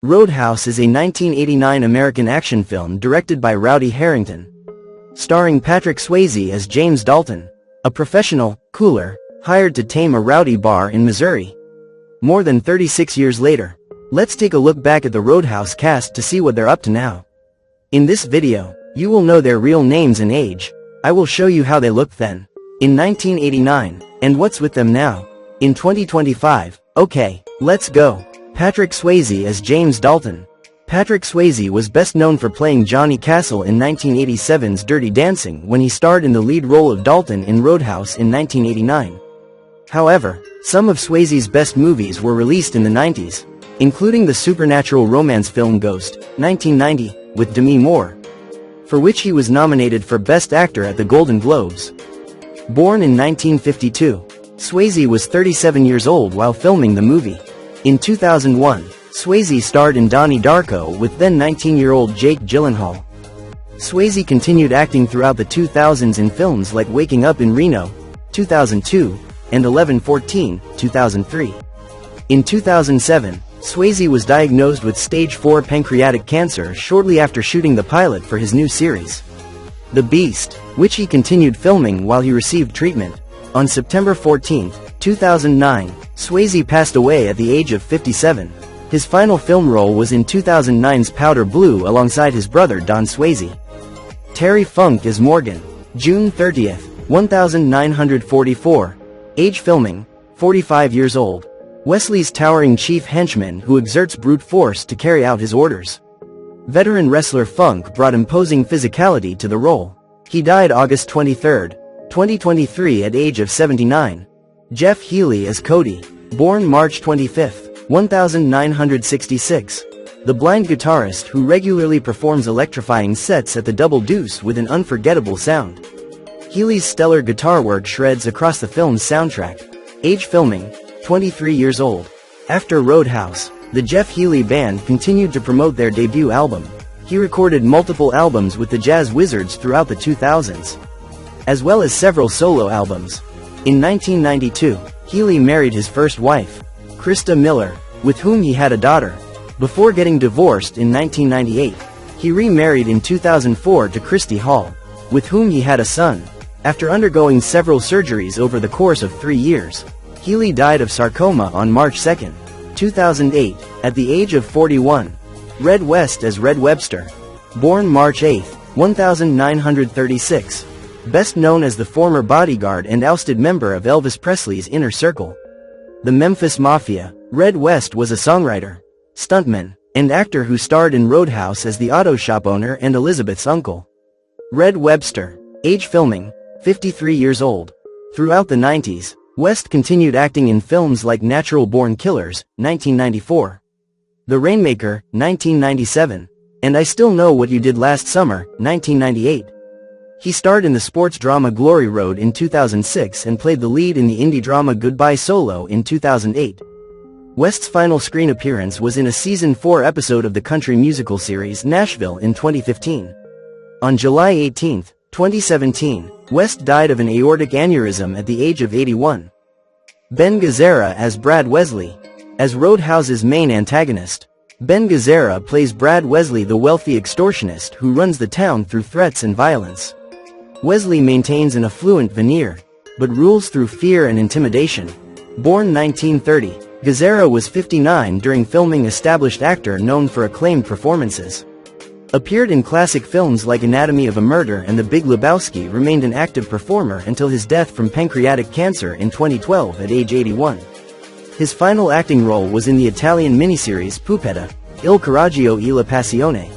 Roadhouse is a 1989 American action film directed by Rowdy Harrington, starring Patrick Swayze as James Dalton, a professional cooler hired to tame a rowdy bar in Missouri. More than 36 years later, let's take a look back at the Roadhouse cast to see what they're up to now. In this video, you will know their real names and age. I will show you how they looked then, in 1989, and what's with them now, in 2025. Okay, let's go. Patrick Swayze as James Dalton. Patrick Swayze was best known for playing Johnny Castle in 1987's Dirty Dancing when he starred in the lead role of Dalton in Roadhouse in 1989. However, some of Swayze's best movies were released in the 90s, including the supernatural romance film Ghost, 1990, with Demi Moore, for which he was nominated for Best Actor at the Golden Globes. Born in 1952, Swayze was 37 years old while filming the movie. In 2001, Swayze starred in Donnie Darko with then 19-year-old Jake Gyllenhaal. Swayze continued acting throughout the 2000s in films like Waking Up in Reno, 2002, and 11-14, 2003. In 2007, Swayze was diagnosed with stage 4 pancreatic cancer shortly after shooting the pilot for his new series, The Beast, which he continued filming while he received treatment. On September 14, 2009, Swayze passed away at the age of 57. His final film role was in 2009's Powder Blue alongside his brother Don Swayze. Terry Funk as Morgan. June 30, 1944. Age filming, 45 years old. Wesley's towering chief henchman who exerts brute force to carry out his orders. Veteran wrestler Funk brought imposing physicality to the role. He died August 23, 2023 at age of 79. Jeff Healey as Cody. Born March 25, 1966. The blind guitarist who regularly performs electrifying sets at the Double Deuce with an unforgettable sound. Healey's stellar guitar work shreds across the film's soundtrack. Age filming, 23 years old. After Roadhouse, the Jeff Healey Band continued to promote their debut album. He recorded multiple albums with the Jazz Wizards throughout the 2000s, as well as several solo albums. In 1992, Healey married his first wife, Krista Miller, with whom he had a daughter. Before getting divorced in 1998, he remarried in 2004 to Christy Hall, with whom he had a son. After undergoing several surgeries over the course of 3 years, Healey died of sarcoma on March 2, 2008, at the age of 41. Red West as Red Webster. Born March 8, 1936. Best known as the former bodyguard and ousted member of Elvis Presley's inner circle. The Memphis Mafia, Red West was a songwriter, stuntman, and actor who starred in Roadhouse as the auto shop owner and Elizabeth's uncle. Red Webster. Age filming, 53 years old. Throughout the 90s, West continued acting in films like Natural Born Killers, 1994, The Rainmaker, 1997, and I Still Know What You Did Last Summer, 1998. He starred in the sports drama Glory Road in 2006 and played the lead in the indie drama Goodbye Solo in 2008. West's final screen appearance was in a Season 4 episode of the country musical series Nashville in 2015. On July 18, 2017, West died of an aortic aneurysm at the age of 81. Ben Gazzara as Brad Wesley. As Roadhouse's main antagonist, Ben Gazzara plays Brad Wesley, the wealthy extortionist who runs the town through threats and violence. Wesley maintains an affluent veneer, but rules through fear and intimidation. Born 1930, Gazzara was 59 during filming. Established actor known for acclaimed performances. Appeared in classic films like Anatomy of a Murder and The Big Lebowski. Remained an active performer until his death from pancreatic cancer in 2012 at age 81. His final acting role was in the Italian miniseries Pupetta, Il Coraggio e la Passione,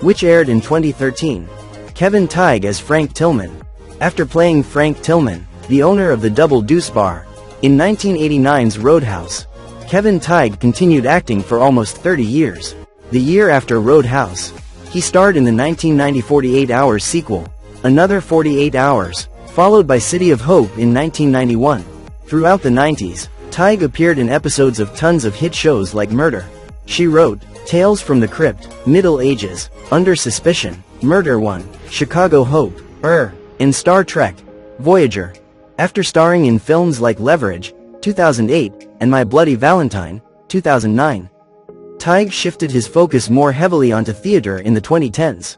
which aired in 2013. Kevin Tighe as Frank Tillman. After playing Frank Tillman, the owner of the Double Deuce Bar, in 1989's Roadhouse, Kevin Tighe continued acting for almost 30 years. The year after Roadhouse, he starred in the 1990 48 Hours sequel, Another 48 Hours, followed by City of Hope in 1991. Throughout the 90s, Tighe appeared in episodes of tons of hit shows like Murder, She Wrote, Tales from the Crypt, Middle Ages, Under Suspicion, Murder One, Chicago Hope, and Star Trek, Voyager. After starring in films like Leverage, 2008, and My Bloody Valentine, 2009, Teague shifted his focus more heavily onto theater in the 2010s.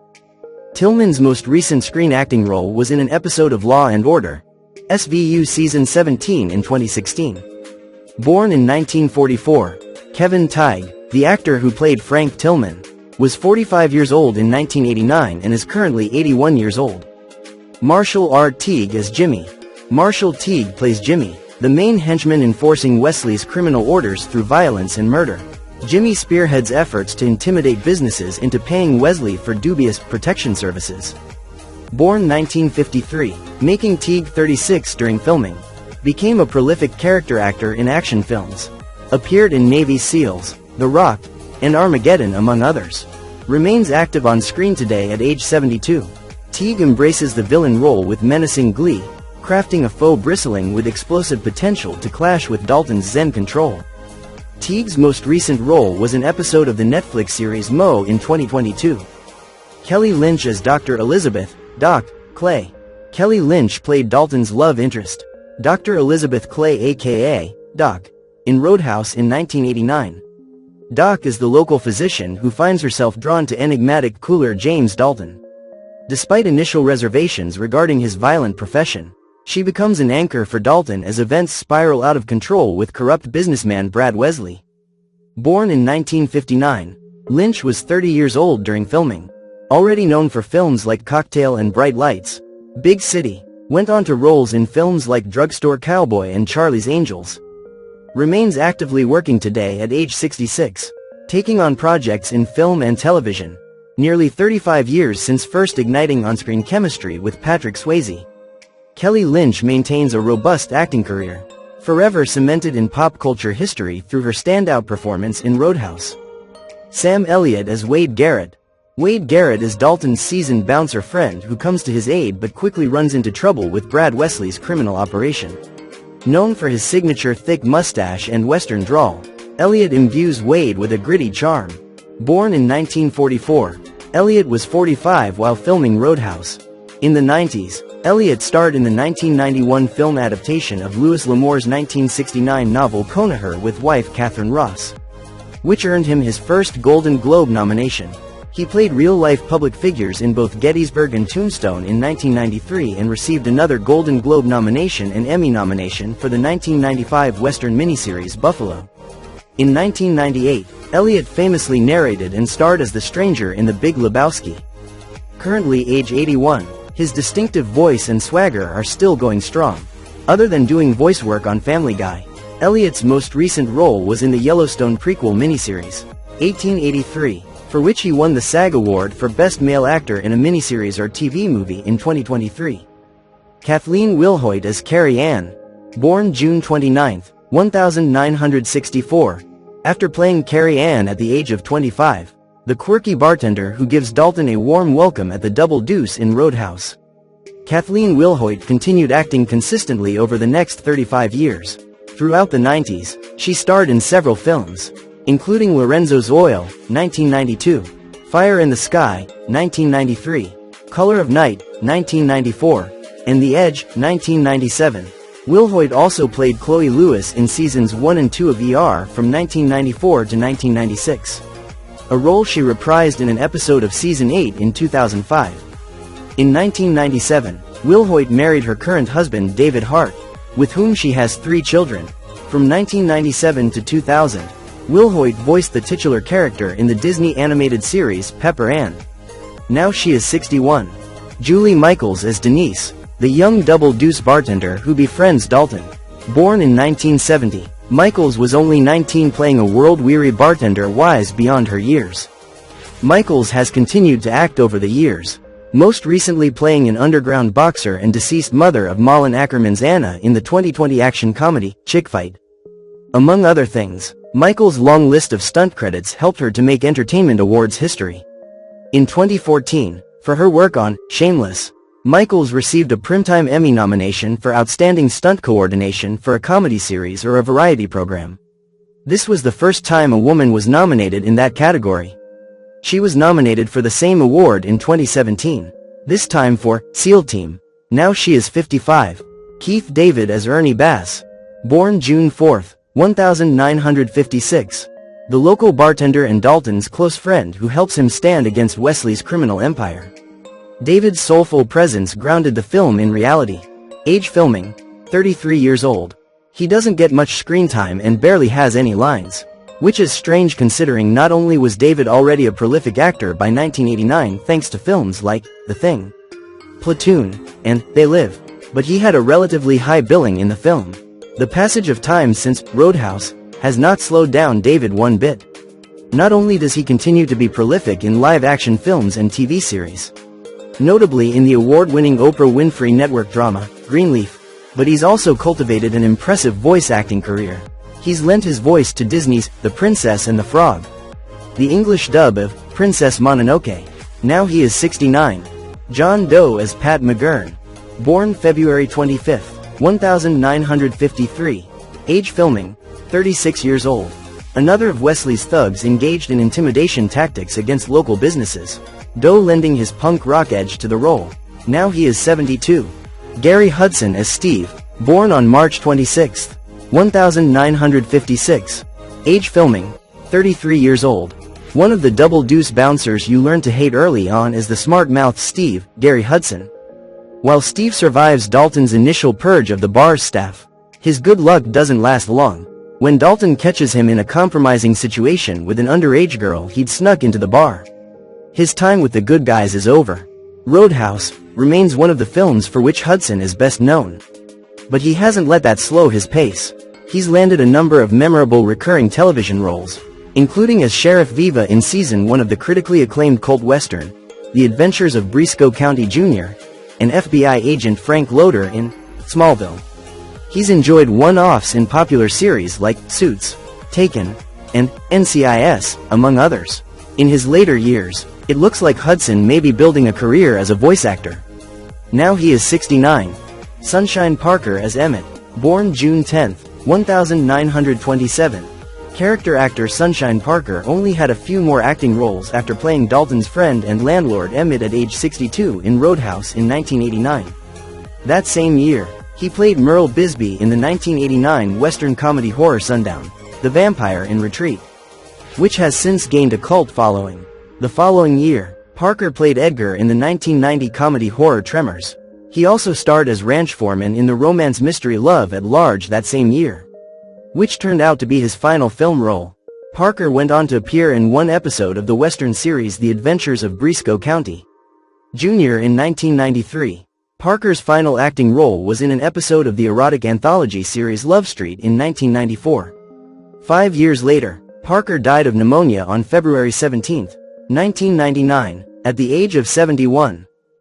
Tillman's most recent screen acting role was in an episode of Law & Order, SVU Season 17 in 2016. Born in 1944, Kevin Teague, the actor who played Frank Tillman, was 45 years old in 1989 and is currently 81 years old. Marshall R. Teague as Jimmy. Marshall Teague plays Jimmy, the main henchman enforcing Wesley's criminal orders through violence and murder. Jimmy spearheads efforts to intimidate businesses into paying Wesley for dubious protection services. Born 1953, making Teague 36 during filming. Became a prolific character actor in action films. Appeared in Navy SEALs, The Rock, and Armageddon among others. Remains active on screen today at age 72. Teague embraces the villain role with menacing glee, crafting a foe bristling with explosive potential to clash with Dalton's Zen control. Teague's most recent role was an episode of the Netflix series Mo in 2022. Kelly Lynch as Dr. Elizabeth, Doc, Clay. Kelly Lynch played Dalton's love interest, Dr. Elizabeth Clay aka Doc, in Roadhouse in 1989. Doc is the local physician who finds herself drawn to enigmatic cooler James Dalton. Despite initial reservations regarding his violent profession, she becomes an anchor for Dalton as events spiral out of control with corrupt businessman Brad Wesley. Born in 1959, Lynch was 30 years old during filming. Already known for films like Cocktail and Bright Lights, Big City, went on to roles in films like Drugstore Cowboy and Charlie's Angels. Remains actively working today at age 66, taking on projects in film and television, nearly 35 years since first igniting on-screen chemistry with Patrick Swayze. Kelly Lynch maintains a robust acting career, forever cemented in pop culture history through her standout performance in Roadhouse. Sam Elliott as Wade Garrett. Wade Garrett is Dalton's seasoned bouncer friend who comes to his aid but quickly runs into trouble with Brad Wesley's criminal operation. Known for his signature thick mustache and Western drawl, Elliott imbues Wade with a gritty charm. Born in 1944, Elliott was 45 while filming Roadhouse. In the 90s, Elliott starred in the 1991 film adaptation of Louis L'Amour's 1969 novel Conaher with wife Catherine Ross, which earned him his first Golden Globe nomination. He played real-life public figures in both Gettysburg and Tombstone in 1993 and received another Golden Globe nomination and Emmy nomination for the 1995 Western miniseries Buffalo. In 1998, Elliott famously narrated and starred as the stranger in The Big Lebowski. Currently age 81, his distinctive voice and swagger are still going strong. Other than doing voice work on Family Guy, Elliott's most recent role was in the Yellowstone prequel miniseries, 1883, for which he won the SAG Award for Best Male Actor in a Miniseries or TV Movie in 2023. Kathleen Wilhoit as Carrie Ann. Born June 29, 1964. After playing Carrie Ann at the age of 25, the quirky bartender who gives Dalton a warm welcome at the Double Deuce in Roadhouse. Kathleen Wilhoit continued acting consistently over the next 35 years. Throughout the 90s, she starred in several films, including Lorenzo's Oil, 1992, Fire in the Sky, 1993, Color of Night, 1994, and The Edge, 1997. Wilhoit also played Chloe Lewis in seasons 1 and 2 of ER from 1994 to 1996. A role she reprised in an episode of Season 8 in 2005. In 1997, Wilhoit married her current husband David Hart, with whom she has 3 children. From 1997 to 2000, Wilhoit voiced the titular character in the Disney animated series Pepper Ann. Now she is 61. Julie Michaels as Denise, the young Double Deuce bartender who befriends Dalton. Born in 1970, Michaels was only 19 playing a world-weary bartender wise beyond her years. Michaels has continued to act over the years, most recently playing an underground boxer and deceased mother of Malin Ackerman's Anna in the 2020 action comedy, Chick Fight. Among other things, Michaels' long list of stunt credits helped her to make Entertainment Awards history. In 2014, for her work on Shameless, Michaels received a Primetime Emmy nomination for Outstanding Stunt Coordination for a comedy series or a variety program. This was the first time a woman was nominated in that category. She was nominated for the same award in 2017, this time for SEAL Team. Now she is 55. Keith David as Ernie Bass. Born June 4, 1956. the local bartender and Dalton's close friend who helps him stand against Wesley's criminal empire. David's soulful presence grounded the film in reality. Age filming, 33 years old. He doesn't get much screen time and barely has any lines. Which is strange considering not only was David already a prolific actor by 1989 thanks to films like The Thing, Platoon, and They Live, but he had a relatively high billing in the film. The passage of time since Roadhouse has not slowed down David one bit. Not only does he continue to be prolific in live-action films and TV series, notably in the award-winning Oprah Winfrey Network drama, Greenleaf, but he's also cultivated an impressive voice acting career. He's lent his voice to Disney's The Princess and the Frog, the English dub of Princess Mononoke. Now he is 69. John Doe as Pat McGurn. Born February 25, 1953. Age filming, 36 years old. Another of Wesley's thugs engaged in intimidation tactics against local businesses, Doe lending his punk rock edge to the role. Now he is 72. Gary Hudson as Steve. Born on March 26, 1956. Age filming, 33 years old. One of the double deuce bouncers you learn to hate early on is the smart-mouthed Steve, Gary Hudson. While Steve survives Dalton's initial purge of the bar's staff, his good luck doesn't last long. When Dalton catches him in a compromising situation with an underage girl he'd snuck into the bar, his time with the good guys is over. Roadhouse remains one of the films for which Hudson is best known. But he hasn't let that slow his pace. He's landed a number of memorable recurring television roles, including as Sheriff Viva in Season 1 of the critically acclaimed cult western, The Adventures of Briscoe County Jr., and FBI agent Frank Loader in Smallville. He's enjoyed one-offs in popular series like Suits, Taken, and NCIS, among others. In his later years, it looks like Hudson may be building a career as a voice actor. Now he is 69. Sunshine Parker as Emmett. Born June 10, 1927. Character actor Sunshine Parker only had a few more acting roles after playing Dalton's friend and landlord Emmett at age 62 in Roadhouse in 1989. That same year, he played Merle Bisbee in the 1989 Western comedy horror Sundown, The Vampire in Retreat, which has since gained a cult following. The following year, Parker played Edgar in the 1990 comedy horror Tremors. He also starred as ranch foreman in the romance mystery Love at Large that same year, which turned out to be his final film role. Parker went on to appear in one episode of the Western series The Adventures of Briscoe County Jr. in 1993. Parker's final acting role was in an episode of the erotic anthology series Love Street in 1994. 5 years later, Parker died of pneumonia on February 17, 1999, at the age of 71.